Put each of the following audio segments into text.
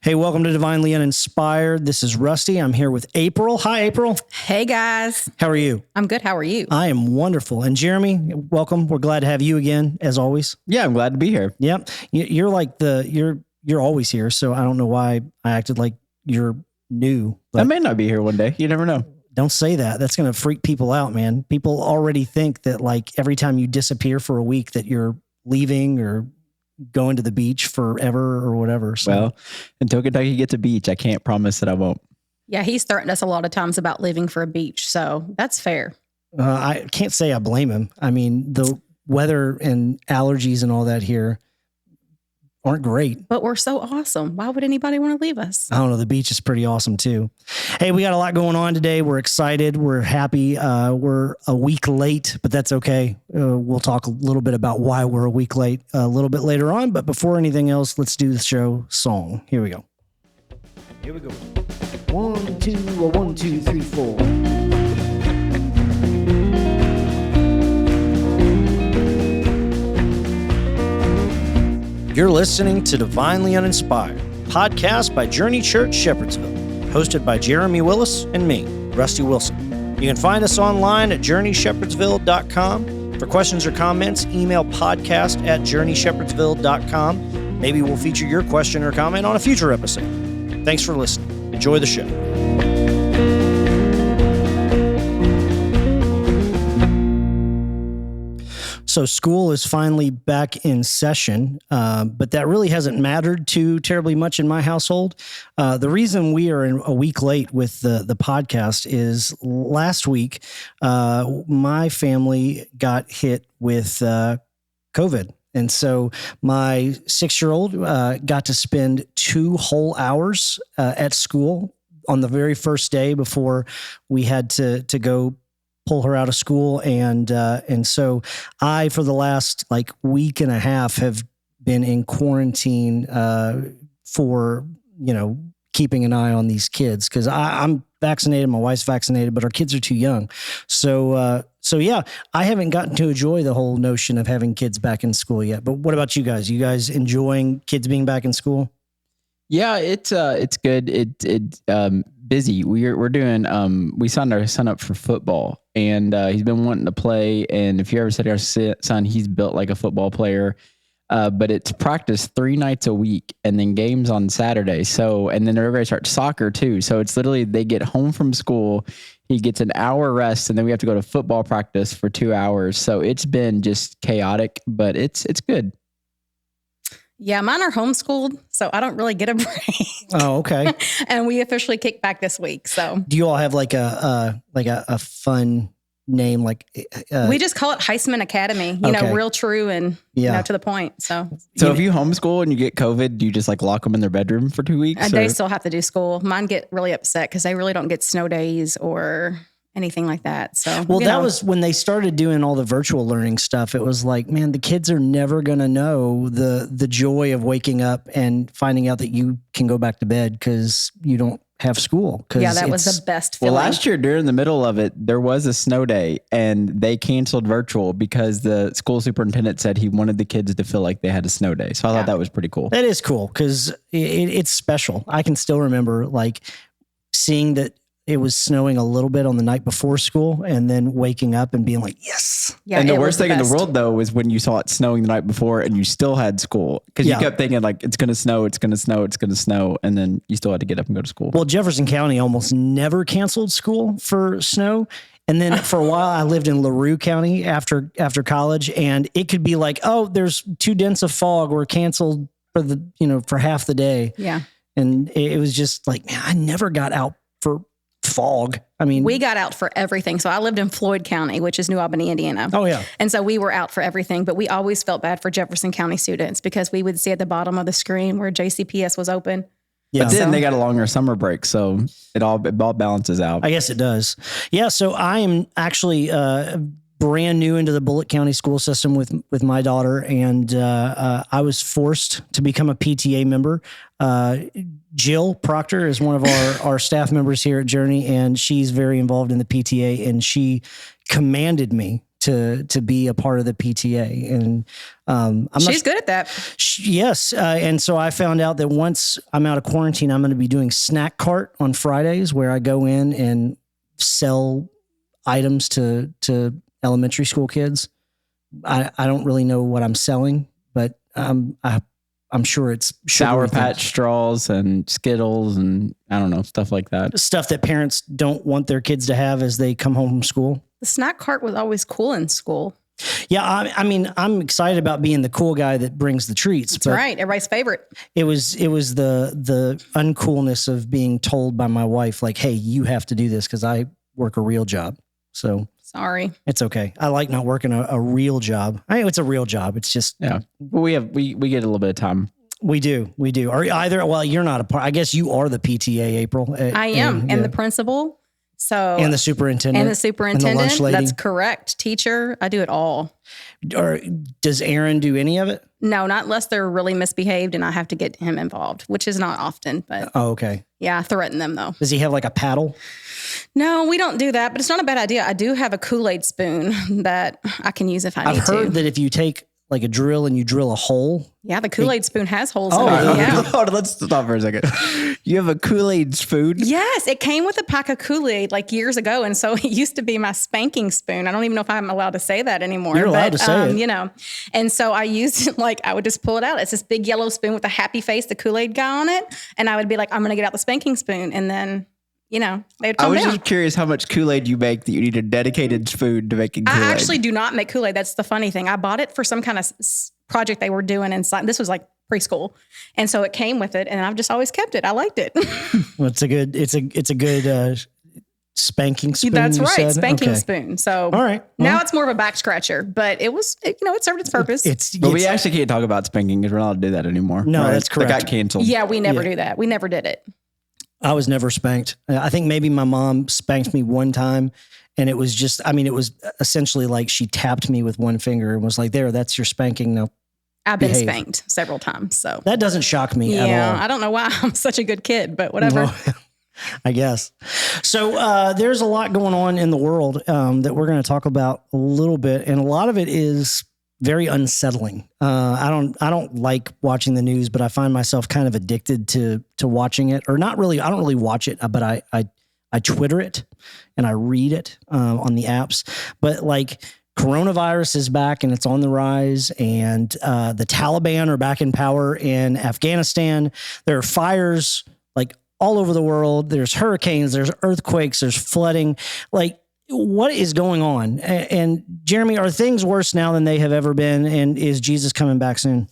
Hey, welcome to Divinely Uninspired. This is Rusty. I'm here with April. Hi, April. Hey, guys. How are you? I'm good. How are you? I am wonderful. And Jeremy, welcome. We're glad to have you again, as always. Yeah, I'm glad to be here. Yep. You're like you're always here, so I don't know why I acted like you're new. I may not be here one day. You never know. Don't say that. That's going to freak people out, man. People already think that like every time you disappear for a week that you're leaving or going to the beach forever or whatever. So. Well, until Kentucky gets a beach, I can't promise that I won't. Yeah, he's threatened us a lot of times about leaving for a beach, so that's fair. I can't say I blame him. I mean, the weather and allergies and all that here aren't great. But we're so awesome. Why would anybody want to leave us? I don't know. The beach is pretty awesome too. Hey, we got a lot going on today. We're excited. We're happy. We're a week late, but that's okay. We'll talk a little bit about why we're a week late a little bit later on. But before anything else, let's do the show song. Here we go. Here we go. 1, 2, 1, 2, 3, 4. You're listening to Divinely Uninspired, podcast by Journey Church Shepherdsville, hosted by Jeremy Willis and me, Rusty Wilson. You can find us online at journeyshepherdsville.com. For questions or comments, email podcast@journeyshepherdsville.com. Maybe we'll feature your question or comment on a future episode. Thanks for listening. Enjoy the show. So school is finally back in session, but that really hasn't mattered too terribly much in my household. The reason we are a week late with the podcast is last week, my family got hit with COVID. And so my 6-year-old got to spend 2 whole hours at school on the very first day before we had to go pull her out of school. And so I, for the last like week and a half, have been in quarantine for, keeping an eye on these kids. Cause I'm vaccinated, my wife's vaccinated, but our kids are too young. So yeah, I haven't gotten to enjoy the whole notion of having kids back in school yet. But what about you guys? You guys enjoying kids being back in school? Yeah, it's good. Busy. We're doing, we signed our son up for football, and he's been wanting to play. And if you ever study our son, he's built like a football player. But it's practice 3 nights a week and then games on Saturday. So, and then everybody starts soccer too. So it's literally, they get home from school, he gets an hour rest, and then we have to go to football practice for 2 hours. So it's been just chaotic, but it's good. Yeah, mine are homeschooled, so I don't really get a break. Oh, okay. And we officially kicked back this week. So, do you all have like a fun name? Like we just call it Heisman Academy. Real true and to the point. So if you homeschool and you get COVID, do you just like lock them in their bedroom for 2 weeks? They still have to do school. Mine get really upset because they really don't get snow days or anything like that. So, that was when they started doing all the virtual learning stuff. It was like, man, the kids are never going to know the joy of waking up and finding out that you can go back to bed because you don't have school. Yeah, that was the best feeling. Well, last year during the middle of it, there was a snow day and they canceled virtual because the school superintendent said he wanted the kids to feel like they had a snow day. So I thought that was pretty cool. That is cool because it's special. I can still remember like seeing that it was snowing a little bit on the night before school and then waking up and being like, yes. Yeah, and the worst thing in the world, though, is when you saw it snowing the night before and you still had school because you kept thinking like, it's going to snow, it's going to snow, it's going to snow. And then you still had to get up and go to school. Well, Jefferson County almost never canceled school for snow. And then for a while I lived in LaRue County after college, and it could be like, oh, there's too dense of fog. We're canceled for half the day. Yeah. And it was just like, man, I never got out for fog. I mean, we got out for everything. So I lived in Floyd County, which is New Albany, Indiana. Oh yeah. And so we were out for everything, but we always felt bad for Jefferson County students because we would see at the bottom of the screen where JCPS was open. Yeah. But then they got a longer summer break, so it all balances out. I guess it does. Yeah. So I am actually brand new into the Bullitt County school system with my daughter, and I was forced to become a PTA member. Jill Proctor is one of our staff members here at Journey, and she's very involved in the PTA, and she commanded me to be a part of the PTA, and she's good at that. Yes, and so I found out that once I'm out of quarantine, I'm going to be doing snack cart on Fridays, where I go in and sell items to elementary school kids. I don't really know what I'm selling, but I'm sure it's Sour Patch straws and Skittles and I don't know, stuff like that. Stuff that parents don't want their kids to have as they come home from school. The snack cart was always cool in school. Yeah, I mean, I'm excited about being the cool guy that brings the treats. That's right, everybody's favorite. It was the uncoolness of being told by my wife, like, "Hey, you have to do this because I work a real job." So sorry, it's okay. I like not working a real job. I mean, it's a real job. It's just Well, we get a little bit of time. We do. Or either. Well, you're not a part. I guess you are the PTA, April. I am, and the principal. So and the superintendent. And the lunch lady. That's correct. Teacher, I do it all. Or does Aaron do any of it? No, not unless they're really misbehaved and I have to get him involved, which is not often. But okay. Yeah, I threaten them though. Does he have like a paddle? No, we don't do that, but it's not a bad idea. I do have a Kool-Aid spoon that I can use if I need to. I've heard that if you take like a drill and you drill a hole. Yeah, the Kool-Aid spoon has holes in it. Yeah. Hold on, let's stop for a second. You have a Kool-Aid spoon? Yes, it came with a pack of Kool-Aid like years ago, and so it used to be my spanking spoon. I don't even know if I'm allowed to say that anymore. You're allowed to say it. You know, and so I used it like I would just pull it out. It's this big yellow spoon with a happy face, the Kool-Aid guy on it, and I would be like, I'm going to get out the spanking spoon, and then. You know, they'd come down. Just curious how much Kool-Aid you make that you need a dedicated spoon to making Kool-Aid. I actually do not make Kool-Aid. That's the funny thing. I bought it for some kind of project they were doing inside. This was like preschool. And so it came with it and I've just always kept it. I liked it. Well, it's a good spanking spoon. That's right. Spanking spoon. So all right. Well, now it's more of a back scratcher, but it was, it served its purpose. But we actually can't talk about spanking because we're not allowed to do that anymore. No, right? That's correct. That got canceled. Yeah, we never do that. We never did it. I was never spanked. I think maybe my mom spanked me one time and it was essentially like she tapped me with one finger and was like, there, that's your spanking. Now I've been spanked several times. So that doesn't shock me at all. Yeah. I don't know why I'm such a good kid, but whatever. Well, I guess. So there's a lot going on in the world that we're going to talk about a little bit. And a lot of it is very unsettling. I don't like watching the news, but I find myself kind of addicted to watching it, or not really. I don't really watch it, but I Twitter it and I read it on the apps. But like coronavirus is back and it's on the rise, and the Taliban are back in power in Afghanistan. There are fires like all over the world. There's hurricanes, there's earthquakes, there's flooding. Like, what is going on? And Jeremy, are things worse now than they have ever been? And is Jesus coming back soon?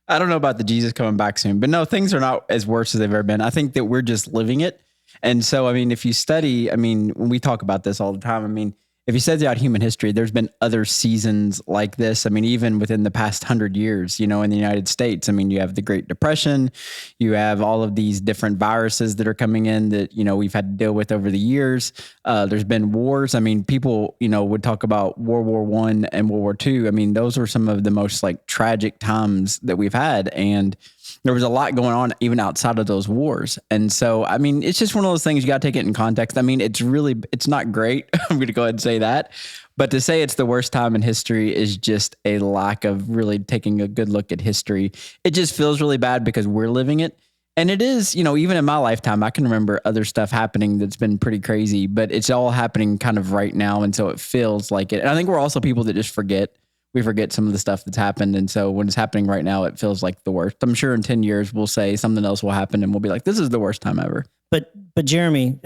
I don't know about the Jesus coming back soon, but no, things are not as worse as they've ever been. I think that we're just living it. And so, I mean, if you study, I mean, when we talk about this all the time, I mean, if you study out human history, there's been other seasons like this. I mean, even within the past 100 years, in the United States, I mean, you have the Great Depression, you have all of these different viruses that are coming in that, we've had to deal with over the years. There's been wars. I mean, people, would talk about World War I and World War II. I mean, those were some of the most like tragic times that we've had. And there was a lot going on even outside of those wars. And so, I mean, it's just one of those things you got to take it in context. I mean, it's not great. I'm going to go ahead and say that. But to say it's the worst time in history is just a lack of really taking a good look at history. It just feels really bad because we're living it. And it is, even in my lifetime, I can remember other stuff happening that's been pretty crazy, but it's all happening kind of right now. And so it feels like it. And I think we're also people that just forget. We forget some of the stuff that's happened. And so when it's happening right now, it feels like the worst. I'm sure in 10 years, we'll say something else will happen and we'll be like, this is the worst time ever. But Jeremy,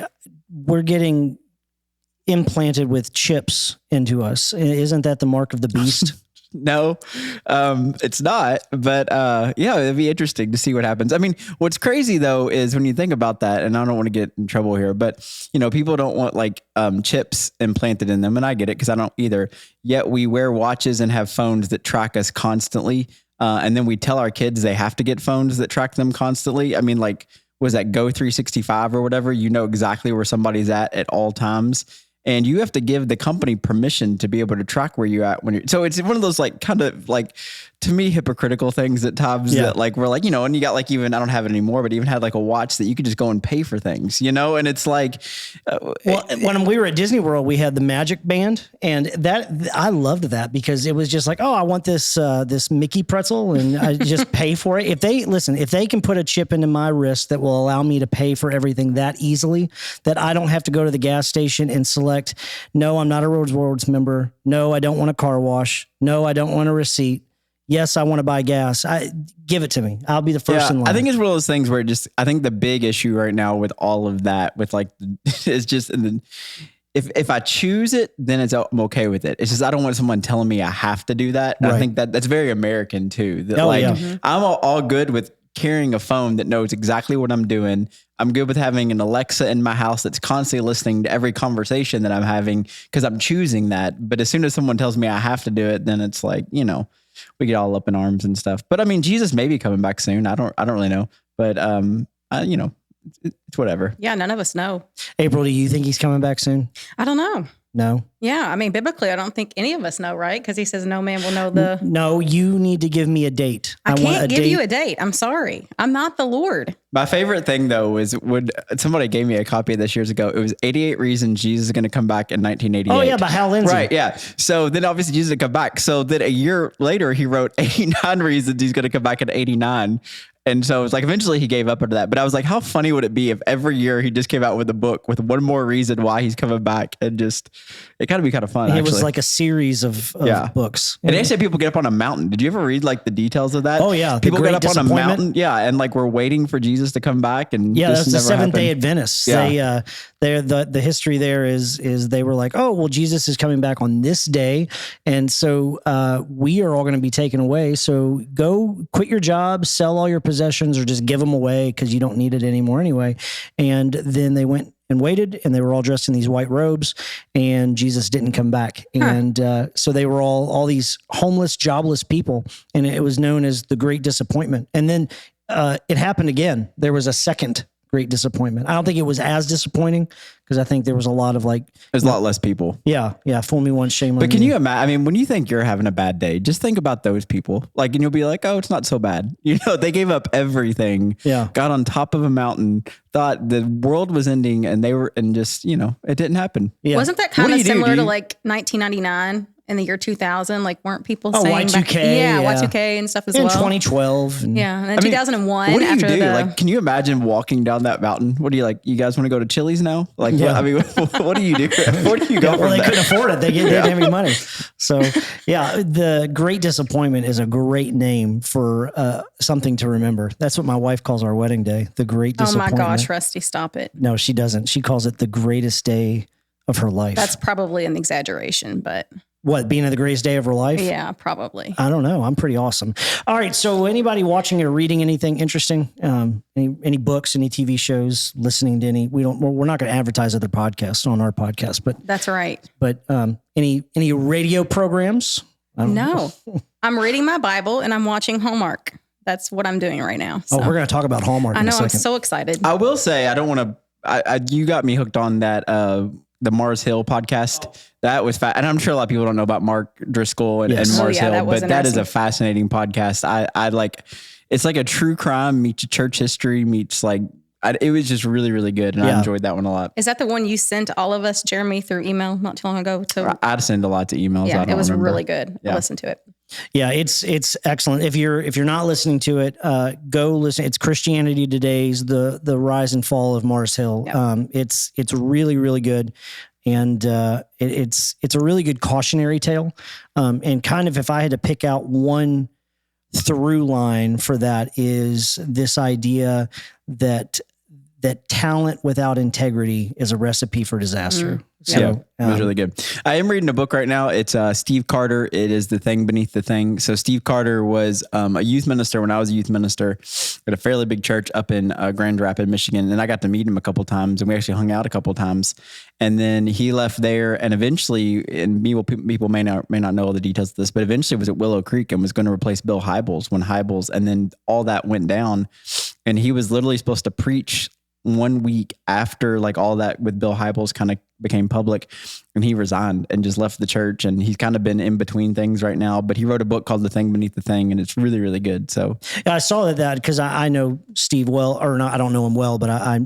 we're getting implanted with chips into us. Isn't that the mark of the beast? No, it's not. But yeah, it'd be interesting to see what happens. I mean, what's crazy though is when you think about that, and I don't want to get in trouble here, but people don't want like chips implanted in them, and I get it because I don't either. Yet we wear watches and have phones that track us constantly, and then we tell our kids they have to get phones that track them constantly. I mean, like, was that Go 365 or whatever? Exactly where somebody's at all times. And you have to give the company permission to be able to track where you're at so it's one of those like kind of like to me, hypocritical things at times that like, we're like, and you got like, even, I don't have it anymore, but even had like a watch that you could just go and pay for things, and it's like, when we were at Disney World, we had the Magic Band, and that I loved that because it was just like, oh, I want this Mickey pretzel, and I just pay for it. If they can put a chip into my wrist that will allow me to pay for everything that easily, that I don't have to go to the gas station and select, no, I'm not a Rewards member. No, I don't want a car wash. No, I don't want a receipt. Yes, I want to buy gas. Give it to me. I'll be the first in line. I think it's one of those things where I think the big issue right now with all of that, with like, is just, if I choose it, then I'm okay with it. It's just, I don't want someone telling me I have to do that. Right. I think that's very American too. That I'm all good with carrying a phone that knows exactly what I'm doing. I'm good with having an Alexa in my house that's constantly listening to every conversation that I'm having because I'm choosing that. But as soon as someone tells me I have to do it, then it's like, we get all up in arms and stuff. But I mean, Jesus may be coming back soon. I don't really know. But it's whatever. Yeah, none of us know. April, do you think he's coming back soon? I don't know. No. Yeah, I mean, biblically, I don't think any of us know, right? Because he says no man will know the... No, you need to give me a date. I can't give you a date. I'm sorry. I'm not the Lord. My favorite thing, though, is when somebody gave me a copy of this years ago. It was 88 Reasons Jesus is going to come back in 1988. Oh, yeah, by Hal Lindsey. Right, yeah. So then obviously Jesus would come back. So then a year later, he wrote 89 Reasons he's going to come back in 89. And so it was like, eventually he gave up after that. But I was like, how funny would it be if every year he just came out with a book with one more reason why he's coming back, and just, it kind of be kind of fun. It was like a series of books. And they said people get up on a mountain. Did you ever read like the details of that? Oh yeah. People get up on a mountain. Yeah. And like, we're waiting for Jesus to come back. And that's the Seventh-day Adventists. Yeah. The history there is they were like, oh, well, Jesus is coming back on this day. And so we are all going to be taken away. So go quit your job, sell all your possessions, or just give them away because you don't need it anymore anyway. And then they went and waited, and they were all dressed in these white robes, and Jesus didn't come back. And so they were all these homeless, jobless people, and it was known as the Great Disappointment. And then it happened again. There was a second Great Disappointment. I don't think it was as disappointing because I think there was a lot of there's a lot less people. Yeah. Fool me once, shame on me. But can you imagine? I mean, when you think you're having a bad day, just think about those people. And you'll be like, oh, it's not so bad. They gave up everything. Yeah. Got on top of a mountain, thought the world was ending, and they were, and just, it didn't happen. Yeah. Wasn't that kind of similar to 1999? In the year 2000, weren't people saying Y2K, Y2K and stuff as well? In 2012. And then 2001. What do you do? Can you imagine walking down that mountain? What do you you guys want to go to Chili's now? What do you do? Where do you go from they that? couldn't afford it. They didn't have any money. So the Great Disappointment is a great name for something to remember. That's what my wife calls our wedding day. The Great Disappointment. Oh my gosh, Rusty, stop it. No, she doesn't. She calls it the greatest day of her life. That's probably an exaggeration, but... What, being the greatest day of her life? Yeah, probably. I don't know. I'm pretty awesome. All right. So anybody watching or reading anything interesting? Any books, any TV shows, listening to any? We're not going to advertise other podcasts on our podcast, but that's right. But any radio programs? No. I'm reading my Bible and I'm watching Hallmark. That's what I'm doing right now. So. Oh, we're going to talk about Hallmark. I know. I'm so excited. I will say, I don't want to, you got me hooked on that, the Mars Hill podcast. Oh. That was and I'm sure a lot of people don't know about Mark Driscoll and Mars Hill, but that is a fascinating podcast. I like, it's like a true crime meets church history meets it was just really, really good. And I enjoyed that one a lot. Is that the one you sent all of us, Jeremy, through email not too long ago? I send a lot to emails. Yeah, it was really good. I listened to it. Yeah, it's excellent. If you're not listening to it, go listen. It's Christianity Today's the rise and fall of Mars Hill. Yeah. It's really, really good. And it's a really good cautionary tale. And kind of if I had to pick out one through line for that is this idea that talent without integrity is a recipe for disaster. So, it was really good. I am reading a book right now. It's Steve Carter. It is The Thing Beneath the Thing. So Steve Carter was a youth minister when I was a youth minister at a fairly big church up in Grand Rapids, Michigan. And I got to meet him a couple times, and we actually hung out a couple times. And then he left there, and eventually, and people may not know all the details of this, but eventually was at Willow Creek and was going to replace Bill Hybels and then all that went down, and he was literally supposed to preach 1 week after like all that with Bill Hybels kind of became public, and he resigned and just left the church. And he's kind of been in between things right now, but he wrote a book called The Thing Beneath the Thing, and it's really, really good. So Yeah, I saw that because I know Steve well, or not, I don't know him well, but I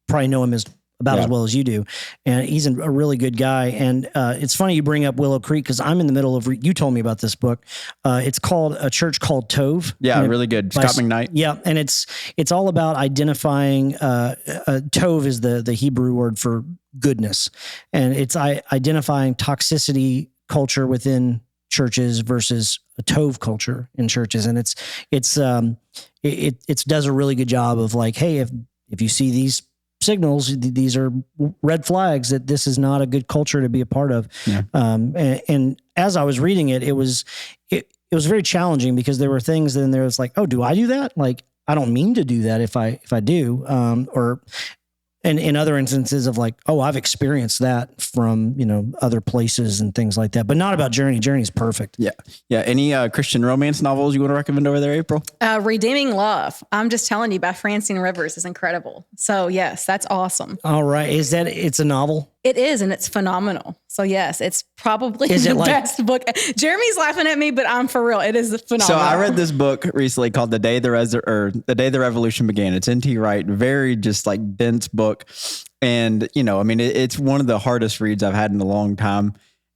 probably know him as well as you do. And he's a really good guy. And it's funny you bring up Willow Creek because I'm in the middle of, you told me about this book. It's called A Church Called Tove. Yeah, really good. Scott McKnight. Yeah. And it's all about identifying, Tove is the Hebrew word for goodness. And it's identifying toxicity culture within churches versus a Tove culture in churches. And it does a really good job of like, hey, if you see these signals, these are red flags that this is not a good culture to be a part of. Yeah. And as I was reading it, it was very challenging because there were things in there. It's like, oh, do I do that? Like, I don't mean to do that if I do, and in other instances of like, oh, I've experienced that from, other places and things like that, but not about Journey. Journey's perfect. Yeah. Yeah. Any Christian romance novels you want to recommend over there, April? Redeeming Love. I'm just telling you, by Francine Rivers is incredible. So yes, that's awesome. All right. It's a novel? It is, and it's phenomenal. So yes, it's probably the best book. Jeremy's laughing at me, but I'm for real. It is phenomenal. So I read this book recently called The Day the Revolution Began. It's N.T. Wright, very just like dense book. And, it's one of the hardest reads I've had in a long time.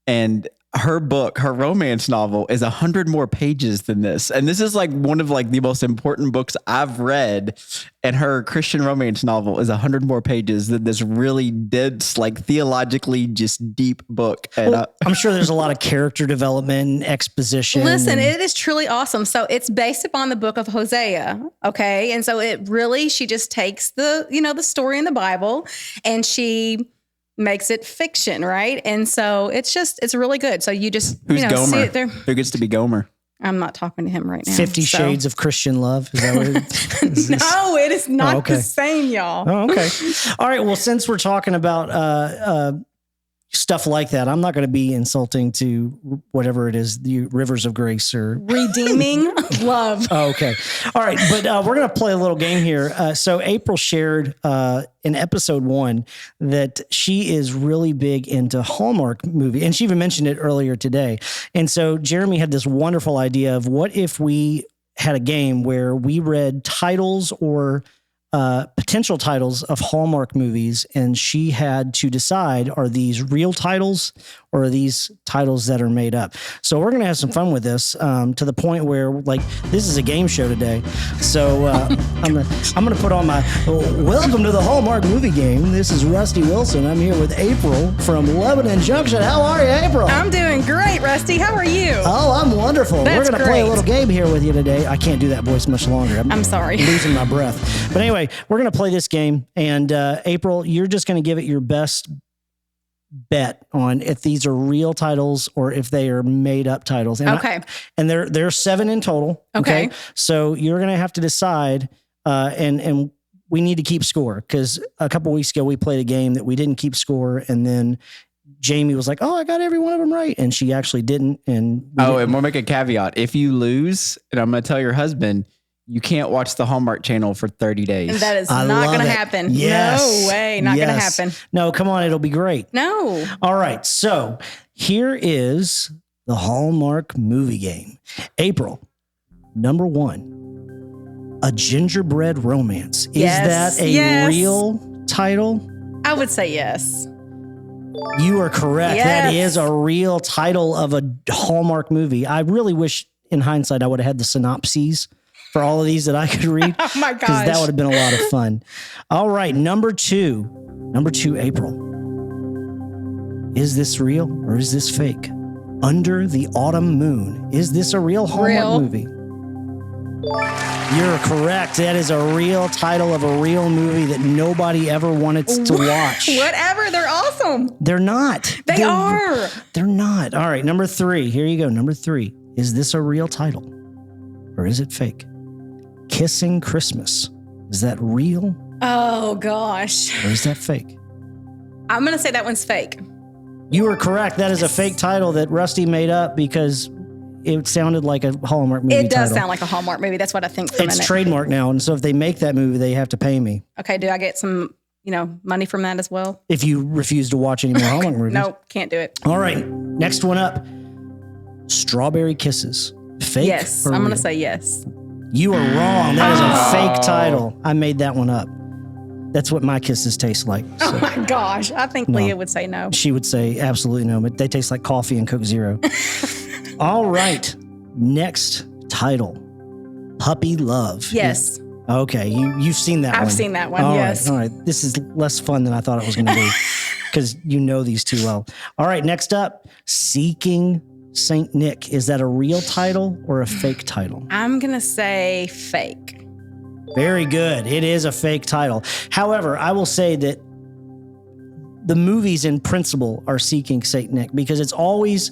And her book, her romance novel, is 100 more pages than this. And this is like one of like the most important books I've read. And her Christian romance novel is 100 more pages than this really dense, like theologically just deep book. And I'm sure there's a lot of character development and exposition. Listen, it is truly awesome. So it's based upon the book of Hosea. Okay. And so she just takes the story in the Bible and she makes it fiction, right? And so it's really good. So you just Who's Gomer? See it there. Who gets to be Gomer? I'm not talking to him right now. 50 Shades of Christian Love. Is that what it is? No, it is not the same, y'all. Oh, okay. All right. Well, since we're talking about stuff like that, I'm not going to be insulting to whatever it is, the Rivers of Grace or Redeeming Love. Oh, okay. All right. But we're going to play a little game here. So April shared in episode 1 that she is really big into Hallmark movie. And she even mentioned it earlier today. And so Jeremy had this wonderful idea of what if we had a game where we read titles or potential titles of Hallmark movies, and she had to decide, are these real titles or are these titles that are made up? So we're going to have some fun with this to the point where like this is a game show today. So I'm gonna put on my welcome to the Hallmark movie game. This is Rusty Wilson. I'm here with April from Lebanon Junction. How are you, April? I'm doing great, Rusty. How are you? Oh, I'm wonderful. That's we're going to play a little game here with you today. I can't do that voice much longer. I'm sorry. Losing my breath. But anyway, we're going to play this game, and April, you're just going to give it your best bet on if these are real titles or if they are made up titles. And okay. And there are 7 in total. Okay. So you're going to have to decide, and we need to keep score because a couple weeks ago we played a game that we didn't keep score, and then Jamie was like, "Oh, I got every one of them right," and she actually didn't. And we'll make a caveat: if you lose, and I'm going to tell your husband, you can't watch the Hallmark Channel for 30 days. That is not going to happen. Yes. No way. Not going to happen. No, come on. It'll be great. No. All right. So here is the Hallmark movie game. April, number 1, A Gingerbread Romance. Is that a real title? I would say yes. You are correct. Yes. That is a real title of a Hallmark movie. I really wish in hindsight I would have had the synopses for all of these that I could read. Oh my gosh. Because that would have been a lot of fun. All right. Number two, April. Is this real or is this fake? Under the Autumn Moon. Is this a real Hallmark movie? You're correct. That is a real title of a real movie that nobody ever wanted to watch. Whatever. They're awesome. They're not. They are. They're not. All right. Number 3. Here you go. Number 3. Is this a real title or is it fake? Kissing Christmas. Is that real? Oh, gosh. Or is that fake? I'm going to say that one's fake. You are correct. That is a fake title that Rusty made up because it sounded like a Hallmark movie. It does title. sound like a Hallmark movie. That's what I think. For a It's minute. trademarked now, and so if they make that movie, they have to pay me. Okay, do I get some, money from that as well? If you refuse to watch any more Hallmark movies. Nope, can't do it. All right, next one up. Strawberry Kisses. Fake? Yes, or I'm going to real? say yes. You are wrong. That is a fake title. I made that one up. That's what my kisses taste like. Oh So my gosh, I think Leah would say no. she would say absolutely no, but they taste like coffee and Coke Zero. All right, next title. Puppy Love. Yes, Okay, you've seen that one. I've seen that one. All right, Yes. all right. This is less fun than I thought it was going to be because you know these too well. All right, next up, Seeking Saint Nick. Is that a real title or a fake title? I'm going to say fake. Very good. It is a fake title. However, I will say that the movies in principle are Seeking Saint Nick because it's always,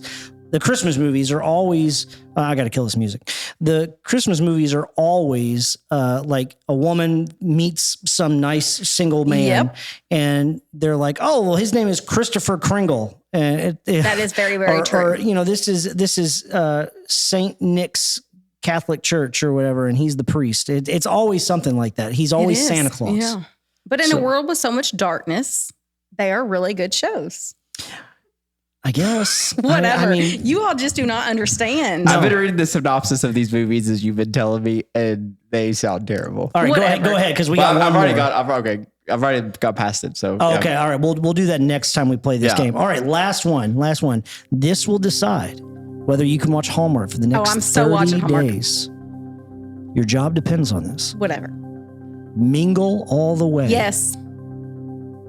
the Christmas movies are always, I got to kill this music. The Christmas movies are always like a woman meets some nice single man and they're like, oh, well, his name is Christopher Kringle. And That is very, very true. Or, this is Saint Nick's Catholic Church or whatever, and he's the priest. It's always something like that. He's always It is, Santa Claus. Yeah. But in a world with so much darkness, they are really good shows. I guess. Whatever. I mean, you all just do not understand. I've been reading the synopsis of these movies as you've been telling me, and they sound terrible. all right, Whatever. go ahead, because we Well, got I've one already more. I've already got past it. So Oh, yeah. okay, all right. We'll do that next time we play this Yeah. game. All right, last one. This will decide whether you can watch Hallmark for the next I'm so 30 watching Hallmark. days. Your job depends on this. Whatever. Mingle all the way. Yes.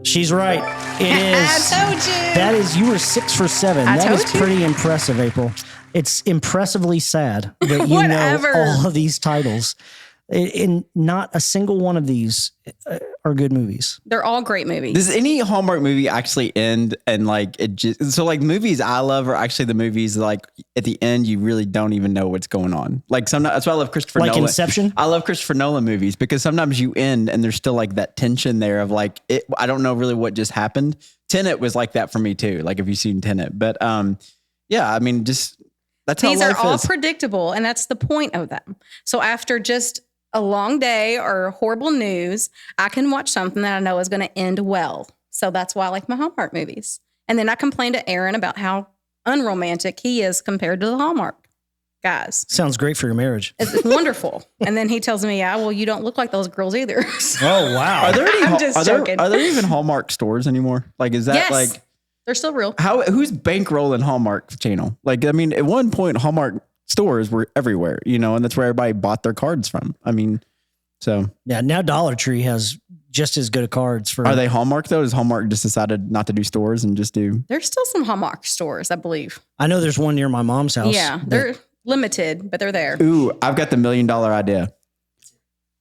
She's right. It is. I told you. That is, you were 6 for 7. I That is told you. pretty impressive, April. It's impressively sad that you know Whatever. all of these titles. In not a single one of these are good movies. They're all great movies. Does any Hallmark movie actually end and like it just so like movies I love are actually the movies like at the end you really don't even know what's going on. Like sometimes that's why I love Christopher Like Nolan. Inception? I love Christopher Nolan movies because sometimes you end and there's still like that tension there of like it. I don't know really what just happened. Tenet was like that for me too. Like if you've seen Tenet, but yeah, I mean just that's These how are life all is. predictable, and that's the point of them. So after just a long day or horrible news, I can watch something that I know is going to end well. So that's why I like my Hallmark movies. And then I complain to Aaron about how unromantic he is compared to the Hallmark guys. Sounds great for your marriage. It's wonderful. And then he tells me, yeah, well, you don't look like those girls either. So Oh, wow. Are there any? I'm just joking. Are there even Hallmark stores anymore? Like is that yes, like they're still real. who's bankrolling Hallmark channel? Like I mean, at one point Hallmark stores were everywhere, and that's where everybody bought their cards from. I mean, so Yeah, now Dollar Tree has just as good a cards for. are they Hallmark though? Has Hallmark just decided not to do stores and just do? There's still some Hallmark stores, I believe. I know there's one near my mom's house. Yeah, they're limited, but they're there. Ooh, I've got the $1 million idea.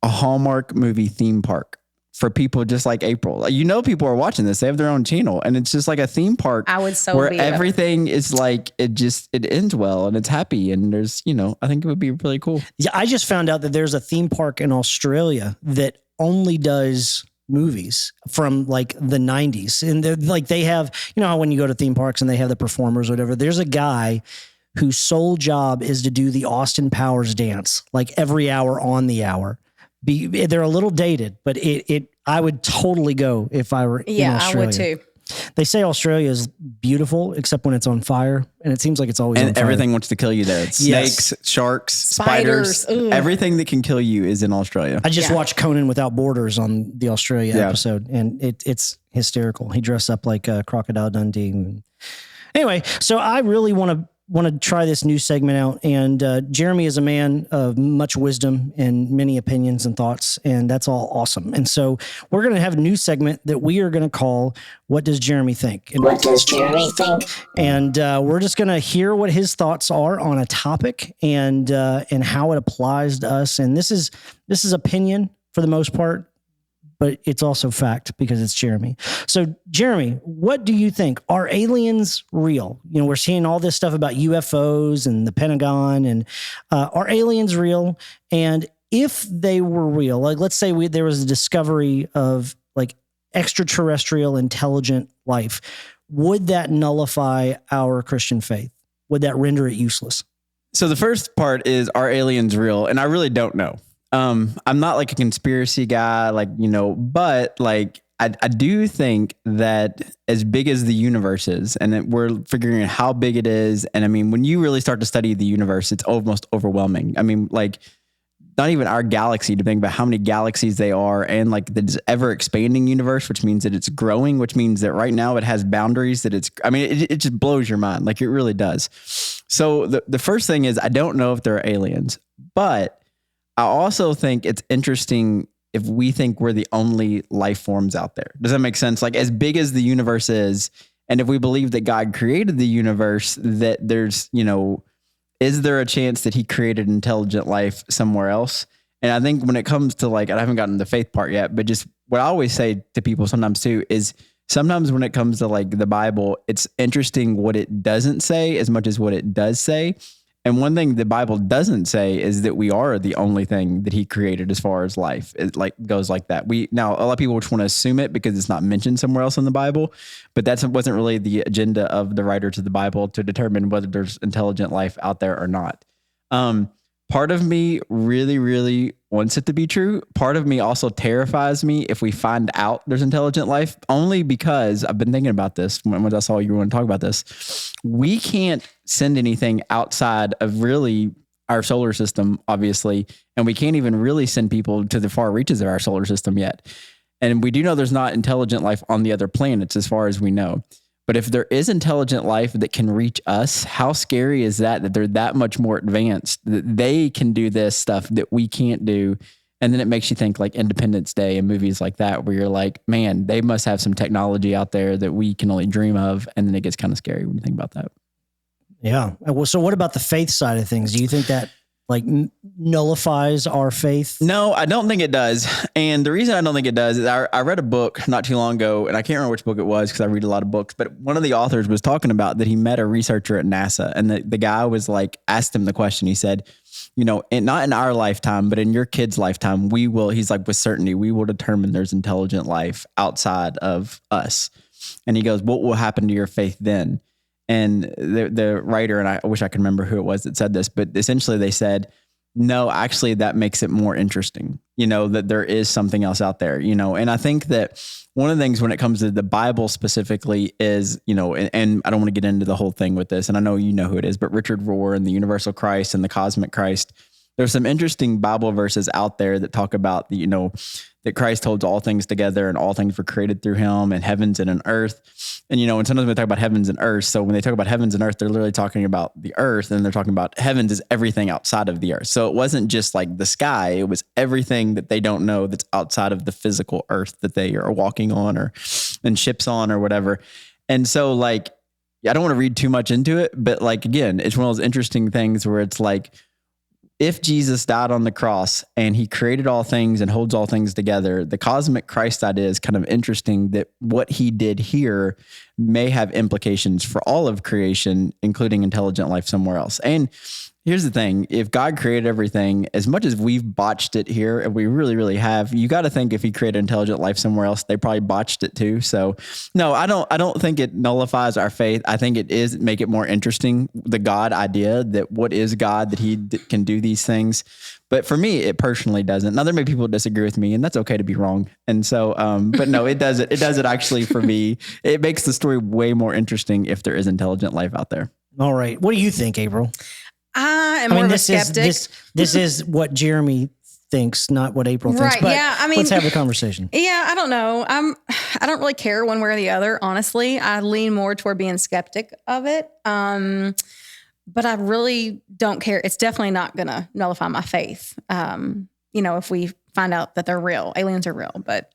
A Hallmark movie theme park for people just like April. Like, people are watching this. They have their own channel, and it's just like a theme park. I would so where be about it. everything is like it ends well and it's happy and there's I think it would be really cool. Yeah, I just found out that there's a theme park in Australia that only does movies from like the 90s. And they're like, they have, how when you go to theme parks and they have the performers or whatever, there's a guy whose sole job is to do the Austin Powers dance, like every hour on the hour. They're a little dated, but I would totally go if I were in Australia. I would too. They say Australia is beautiful, except when it's on fire, and it seems like it's always on And fire. everything wants to kill you there. It's Yes. snakes, sharks, spiders. Spiders. Ugh. Everything that can kill you is in Australia. I just Yeah. watched Conan Without Borders on the Australia Yeah. episode, and it's hysterical. He dressed up like Crocodile Dundee. Anyway, so I really want to try this new segment out, and Jeremy is a man of much wisdom and many opinions and thoughts, and that's all awesome. And so we're going to have a new segment that we are going to call "What Does Jeremy Think?" And What does Jeremy think? And we're just going to hear what his thoughts are on a topic and how it applies to us. And this is opinion for the most part, but it's also fact because it's Jeremy. So Jeremy, what do you think? Are aliens real? We're seeing all this stuff about UFOs and the Pentagon, and are aliens real? And if they were real, like let's say there was a discovery of like extraterrestrial intelligent life, would that nullify our Christian faith? Would that render it useless? So the first part is, are aliens real? And I really don't know. I'm not like a conspiracy guy, like, but like, I do think that as big as the universe is, and that we're figuring out how big it is. And I mean, when you really start to study the universe, it's almost overwhelming. I mean, like, not even our galaxy, to think about how many galaxies they are, and like the ever expanding universe, which means that it's growing, which means that right now it has boundaries that it just blows your mind. Like, it really does. So the first thing is, I don't know if there are aliens, but I also think it's interesting if we think we're the only life forms out there. Does that make sense? Like, as big as the universe is, and if we believe that God created the universe, that there's, is there a chance that he created intelligent life somewhere else? And I think when it comes to like, I haven't gotten the faith part yet, but just what I always say to people sometimes too is, sometimes when it comes to like the Bible, it's interesting what it doesn't say as much as what it does say. And one thing the Bible doesn't say is that we are the only thing that he created as far as life. It like goes like that. Now a lot of people just want to assume it because it's not mentioned somewhere else in the Bible, but that wasn't really the agenda of the writers of the Bible, to determine whether there's intelligent life out there or not. Part of me really, really wants it to be true. Part of me also terrifies me if we find out there's intelligent life, only because I've been thinking about this when I saw you want to talk about this. We can't send anything outside of really our solar system, obviously, and we can't even really send people to the far reaches of our solar system yet. And we do know there's not intelligent life on the other planets as far as we know. But if there is intelligent life that can reach us, how scary is that they're that much more advanced, that they can do this stuff that we can't do? And then it makes you think like Independence Day and movies like that, where you're like, man, they must have some technology out there that we can only dream of. And then it gets kind of scary when you think about that. Yeah. Well, so what about the faith side of things? Do you think that like nullifies our faith? No, I don't think it does. And the reason I don't think it does is I read a book not too long ago, and I can't remember which book it was because I read a lot of books, but one of the authors was talking about that he met a researcher at NASA, and the guy was like, asked him the question. He said, not in our lifetime, but in your kid's lifetime, he's like, with certainty, we will determine there's intelligent life outside of us. And he goes, what will happen to your faith then? And the writer, and I wish I could remember who it was that said this, but essentially they said, no, actually that makes it more interesting, that there is something else out there, and I think that one of the things when it comes to the Bible specifically is, and I don't want to get into the whole thing with this, and I know you know who it is, but Richard Rohr and the universal Christ and the cosmic Christ. There's some interesting Bible verses out there that talk about that Christ holds all things together and all things were created through him, and heavens and an earth. And, and sometimes we talk about heavens and earth. So when they talk about heavens and earth, they're literally talking about the earth, and they're talking about heavens is everything outside of the earth. So it wasn't just like the sky. It was everything that they don't know that's outside of the physical earth that they are walking on or in ships on or whatever. And so like, I don't want to read too much into it, but like, again, it's one of those interesting things where it's like, if Jesus died on the cross and he created all things and holds all things together, the cosmic Christ idea is kind of interesting, that what he did here may have implications for all of creation, including intelligent life somewhere else. And here's the thing. If God created everything, as much as we've botched it here, and we really, really have, you got to think if he created intelligent life somewhere else, they probably botched it too. So no, I don't think it nullifies our faith. I think it is make it more interesting. The God idea, that what is God, that he can do these things. But for me, it personally doesn't. Now there may be people who disagree with me, and that's okay to be wrong. And so, but no, it does it. It does it actually for me. It makes the story way more interesting if there is intelligent life out there. All right. What do you think, April? I am more of a skeptic. This is what Jeremy thinks, not what April thinks. Right. But yeah. I mean, let's have a conversation. Yeah. I don't know. I don't really care one way or the other. Honestly, I lean more toward being skeptic of it. But I really don't care. It's definitely not going to nullify my faith. If we find out that they're real, aliens are real, but.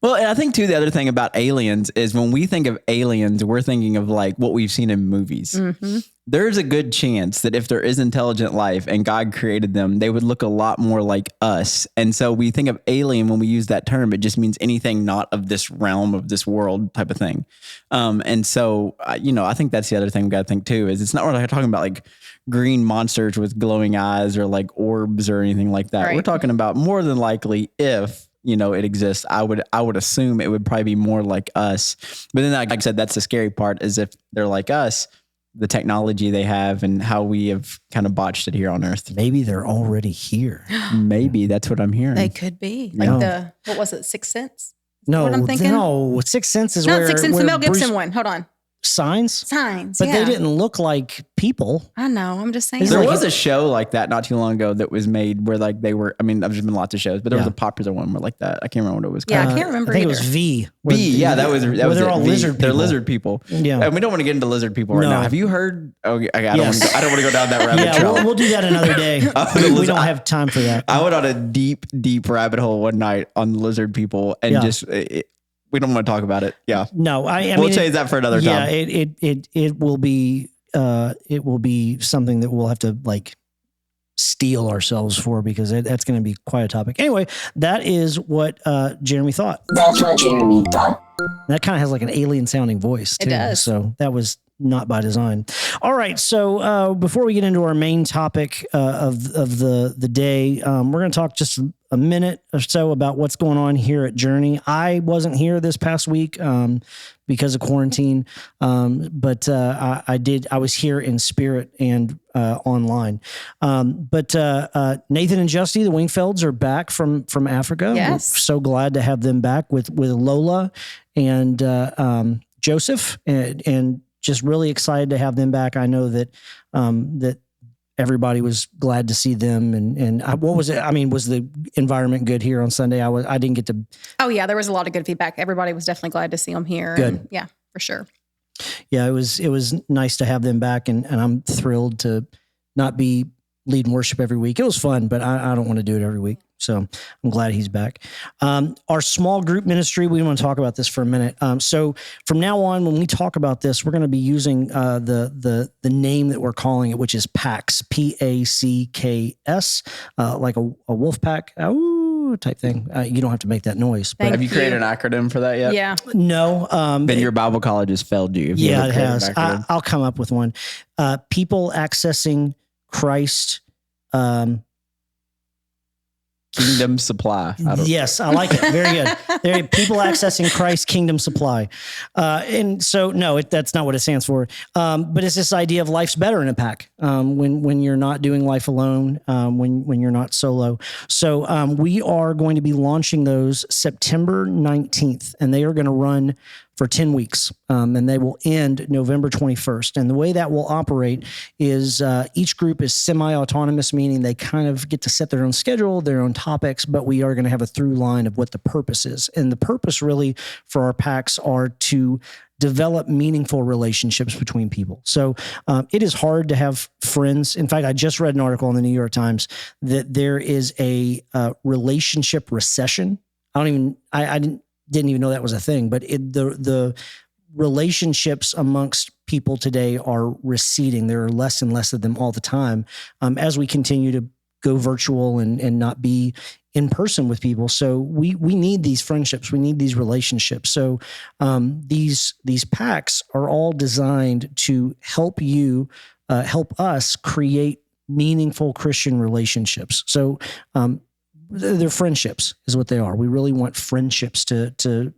Well, and I think too, the other thing about aliens is when we think of aliens, we're thinking of like what we've seen in movies. Mm-hmm. There's a good chance that if there is intelligent life and God created them, they would look a lot more like us. And so we think of alien when we use that term, it just means anything not of this realm, of this world type of thing. And so, I think that's the other thing we got to think too, is it's not really talking about like green monsters with glowing eyes or like orbs or anything like that. Right. We're talking about more than likely if it exists. I would assume it would probably be more like us. But then, like I said, that's the scary part, is if they're like us, the technology they have and how we have kind of botched it here on Earth. Maybe they're already here. Maybe that's what I'm hearing. They could be like what was it? Sixth Sense? No, what I'm thinking? no. Sixth Sense is Not where Sixth Sense, the where Mel Gibson Bruce- one. Hold on. Signs, But they didn't look like people. I know. I'm just saying. It's There like was a show like that not too long ago that was made where like they were, I mean, there's been lots of shows, but there was a popular one where like that. I can't remember what it was called. Yeah, I can't remember I think either. it was V. Yeah, that was where they're it. all V. lizard people. They're lizard people. Yeah. And we don't want to get into lizard people right No. now. Have you heard? Oh, I don't Yes. want to go down that rabbit Yeah, trail. we'll do that another day. We don't have time for that. I went on a deep rabbit hole one night on lizard people and we don't want to talk about it. Yeah. No, I We'll mean, change that for another time. Yeah, it will be something that we'll have to like steel ourselves for because that's going to be quite a topic. Anyway, that is what Jeremy thought. That's what Jeremy thought. That kind of has like an alien sounding voice too. It does. So that was not by design. All right. So before we get into our main topic of the day, we're going to talk just a minute or so about what's going on here at Journey. I wasn't here this past week because of quarantine, but I was here in spirit and online. But Nathan and Justy, the Wingfelds, are back from Africa. Yes. We're so glad to have them back with Lola and Joseph, and just really excited to have them back. I know that that everybody was glad to see them. And what was it? I mean, was the environment good here on Sunday? I didn't get to. Oh yeah, there was a lot of good feedback. Everybody was definitely glad to see them here. Good. And yeah, for sure. Yeah, it was nice to have them back, and I'm thrilled to not be leading worship every week. It was fun, but I don't want to do it every week. So I'm glad he's back. Our small group ministry, we want to talk about this for a minute. So from now on, when we talk about this, we're going to be using the name that we're calling it, which is PACS, PACKS, like a wolf pack, type thing. You don't have to make that noise. But Thank Have you created an acronym for that yet? Yeah. no, Then your Bible college has failed you. If you yeah, haven't it created has. an acronym. I'll come up with one. People accessing Christ. Kingdom Supply. Yes, I like it. Very good. There, people accessing Christ Kingdom Supply. And so, no, that's not what it stands for. But it's this idea of life's better in a pack. When you're not doing life alone, when you're not solo. So we are going to be launching those September 19th, and they are going to run for 10 weeks, and they will end November 21st. And the way that will operate is each group is semi-autonomous, meaning they kind of get to set their own schedule, their own topics, but we are going to have a through line of what the purpose is. And the purpose really for our packs are to develop meaningful relationships between people. So it is hard to have friends. In fact, I just read an article in the New York Times that there is a relationship recession. I didn't even know that was a thing, but the relationships amongst people today are receding. There are less and less of them all the time as we continue to go virtual and not be in person with people. So we need these friendships. We need these relationships. So these packs are all designed to help you, help us create meaningful Christian relationships. So they're friendships is what they are. We really want friendships to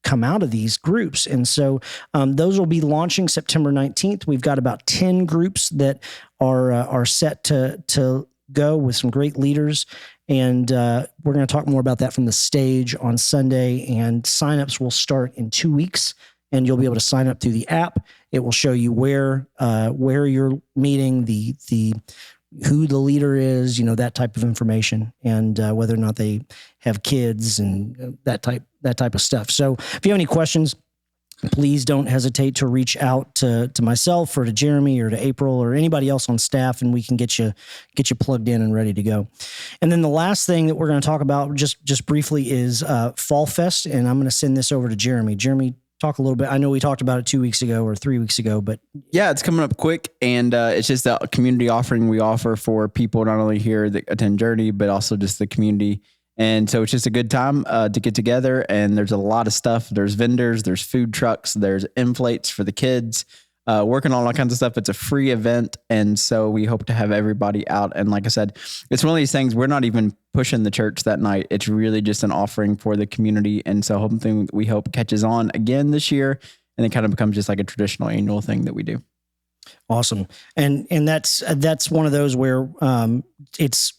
come out of these groups. And so those will be launching September 19th. We've got about 10 groups that are set to go with some great leaders. And we're going to talk more about that from the stage on Sunday. And signups will start in 2 weeks. And you'll be able to sign up through the app. It will show you where you're meeting, who the leader is, that type of information, and whether or not they have kids and that type of stuff. So if you have any questions, please don't hesitate to reach out to myself or to Jeremy or to April or anybody else on staff, and we can get you plugged in and ready to go. And then the last thing that we're going to talk about just briefly is Fall Fest, and I'm going to send this over to Jeremy. Jeremy, talk a little bit. I know we talked about it 2 weeks ago or 3 weeks ago, but yeah, it's coming up quick, and it's just a community offering we offer for people not only here that attend Journey, but also just the community. And so it's just a good time to get together, and there's a lot of stuff. There's vendors, there's food trucks, there's inflates for the kids, working on all kinds of stuff. It's a free event, and so we hope to have everybody out. And like I said, it's one of these things, we're not even pushing the church that night. It's really just an offering for the community. And so something we hope catches on again this year, and it kind of becomes just like a traditional annual thing that we do. Awesome. And that's one of those where it's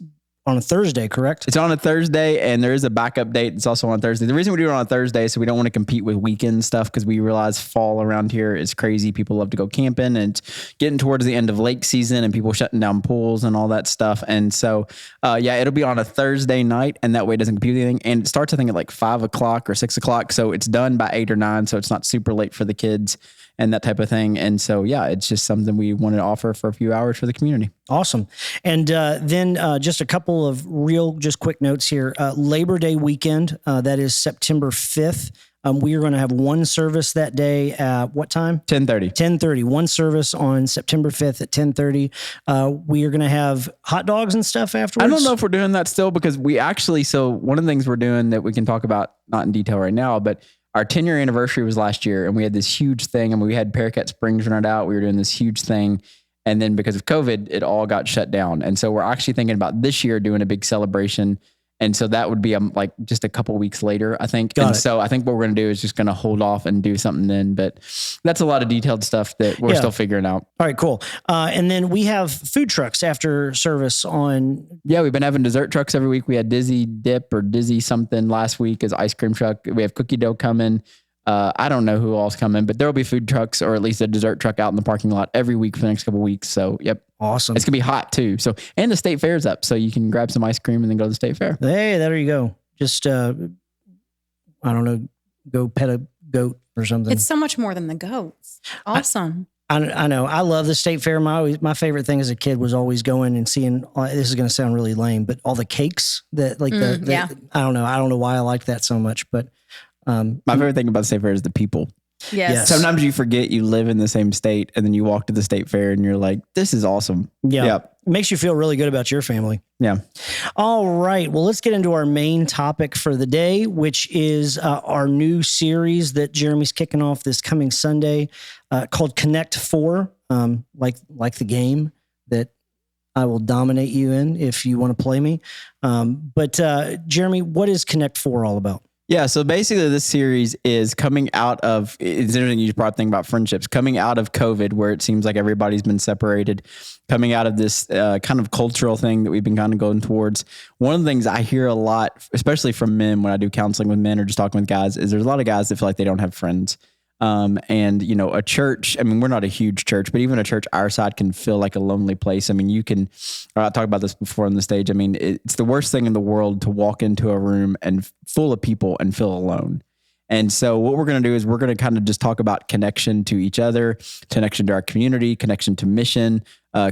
on a Thursday, correct? It's on a Thursday, and there is a backup date. It's also on Thursday. The reason we do it on a Thursday is so we don't want to compete with weekend stuff, because we realize fall around here is crazy. People love to go camping, and it's getting towards the end of lake season and people shutting down pools and all that stuff. And so, it'll be on a Thursday night, and that way it doesn't compete with anything. And it starts, I think, at like 5 o'clock or 6 o'clock. So it's done by 8 or 9. So it's not super late for the kids and that type of thing. And so, it's just something we wanted to offer for a few hours for the community. Awesome. And then just a couple of just quick notes here. Labor Day weekend, that is September 5th. We are going to have one service that day at what time? 10:30. 10:30. One service on September 5th at 10:30. We are going to have hot dogs and stuff afterwards. I don't know if we're doing that still, because so one of the things we're doing that we can talk about, not in detail right now, but our 10-year anniversary was last year, and we had this huge thing, and we had Paracat Springs run it out. We were doing this huge thing. And then because of COVID, it all got shut down. And so we're actually thinking about this year doing a big celebration. And so that would be like just a couple weeks later, I think. So I think what we're going to do is just going to hold off and do something then. But that's a lot of detailed stuff that we're still figuring out. All right, cool. And then we have food trucks after service on. Yeah, we've been having dessert trucks every week. We had Dizzy Dip or Dizzy something last week as ice cream truck. We have cookie dough coming. I don't know who all's coming, but there'll be food trucks or at least a dessert truck out in the parking lot every week for the next couple of weeks. So, yep. Awesome. It's going to be hot too. So, and the state fair's up, so you can grab some ice cream and then go to the state fair. Hey, there you go. Just, I don't know, go pet a goat or something. It's so much more than the goats. Awesome. I know. I love the state fair. My favorite thing as a kid was always going and seeing, this is going to sound really lame, but all the cakes that like I don't know why I liked that so much, but my favorite thing about the state fair is the people. Yes. Sometimes you forget you live in the same state, and then you walk to the state fair and you're like, this is awesome. Yeah. It makes you feel really good about your family. Yeah. All right. Well, let's get into our main topic for the day, which is our new series that Jeremy's kicking off this coming Sunday called Connect 4, like the game that I will dominate you in if you want to play me. But Jeremy, what is Connect 4 all about? Yeah, so basically this series is coming out of, it's interesting you just brought up the thing about friendships, coming out of COVID where it seems like everybody's been separated, coming out of this kind of cultural thing that we've been kind of going towards. One of the things I hear a lot, especially from men when I do counseling with men or just talking with guys, is there's a lot of guys that feel like they don't have friends. And a church, I mean, we're not a huge church, but even a church our side can feel like a lonely place. I mean, I talked about this before on the stage. I mean, it's the worst thing in the world to walk into a room and full of people and feel alone. And so what we're going to do is we're going to kind of just talk about connection to each other, connection to our community, connection to mission,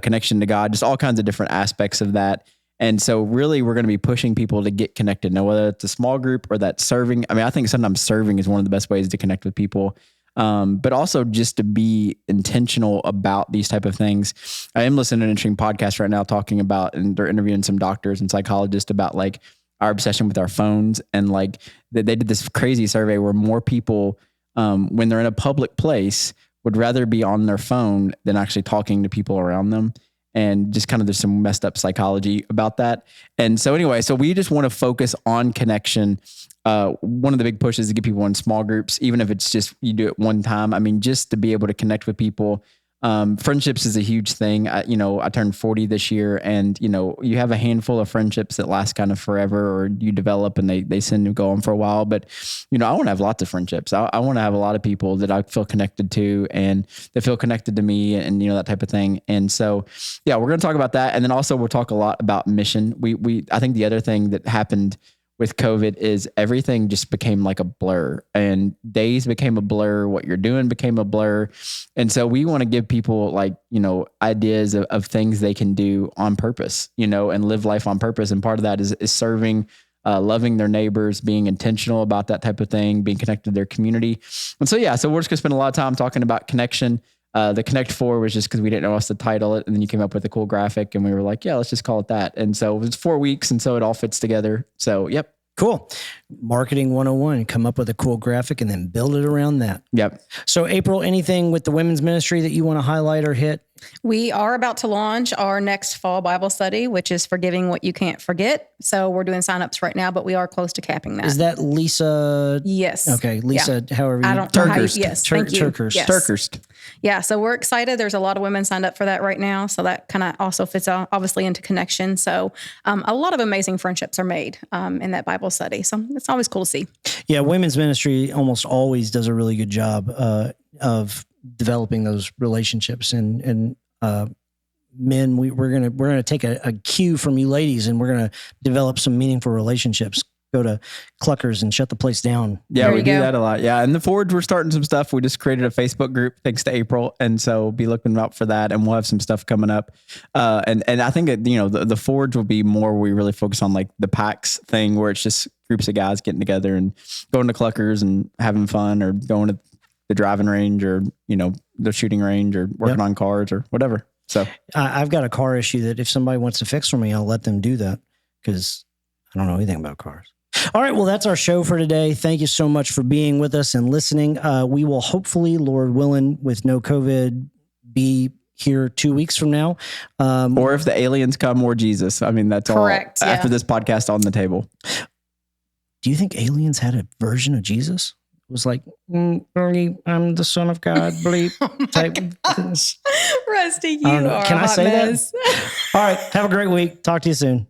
connection to God, just all kinds of different aspects of that. And so really we're going to be pushing people to get connected. Now, whether it's a small group or that's serving, I mean, I think sometimes serving is one of the best ways to connect with people. But also just to be intentional about these type of things. I am listening to an interesting podcast right now talking about, and they're interviewing some doctors and psychologists about like our obsession with our phones. And like they did this crazy survey where more people, when they're in a public place, would rather be on their phone than actually talking to people around them. And just kind of there's some messed up psychology about that. And so anyway, so we just want to focus on connection. One of the big pushes is to get people in small groups, even if it's just you do it one time. I mean, just to be able to connect with people. Friendships is a huge thing. I turned 40 this year, and you have a handful of friendships that last kind of forever, or you develop and they tend to go on for a while. But I want to have lots of friendships. I want to have a lot of people that I feel connected to and that feel connected to me, and that type of thing. And so, yeah, we're going to talk about that, and then also we'll talk a lot about mission. I think the other thing that happened with COVID is everything just became like a blur, and days became a blur. What you're doing became a blur. And so we want to give people ideas of things they can do on purpose, and live life on purpose. And part of that is serving, loving their neighbors, being intentional about that type of thing, being connected to their community. And so, yeah, so we're just gonna spend a lot of time talking about connection. The Connect 4 was just because we didn't know else to title it. And then you came up with a cool graphic and we were like, yeah, let's just call it that. And so it was 4 weeks. And so it all fits together. So, yep. Cool. Marketing 101, come up with a cool graphic and then build it around that. Yep. So April, anything with the women's ministry that you want to highlight or hit? We are about to launch our next fall Bible study, which is Forgiving What You Can't Forget. So we're doing signups right now, but we are close to capping that. Is that Lisa? Yes. Okay. Lisa, however you... I don't know how you... Yes, thank you. Turkhurst. Yes. Turkhurst. yeah, so we're excited. There's a lot of women signed up for that right now. So that kind of also fits obviously into connection. So a lot of amazing friendships are made in that Bible study. So it's always cool to see. Yeah, women's ministry almost always does a really good job of developing those relationships, and men, we're gonna take a cue from you ladies, and we're gonna develop some meaningful relationships. Go to Cluckers and shut the place down. Yeah, we do that a lot. Yeah, and the Forge, we're starting some stuff. We just created a Facebook group thanks to April, and so be looking out for that. And we'll have some stuff coming up. And I think that, the Forge will be more where we really focus on like the PAX thing, where it's just groups of guys getting together and going to Cluckers and having fun, or going to the driving range, or the shooting range, or working on cars or whatever. So I've got a car issue that if somebody wants to fix for me, I'll let them do that because I don't know anything about cars. All right. Well, that's our show for today. Thank you so much for being with us and listening. We will hopefully, Lord willing, with no COVID, be here 2 weeks from now. Or if the aliens come, or Jesus. I mean, that's correct, all after this podcast on the table. Do you think aliens had a version of Jesus? It was like, Bernie, I'm the son of God, bleep. Type. Rusty, you are Can I say mess. that? All right. Have a great week. Talk to you soon.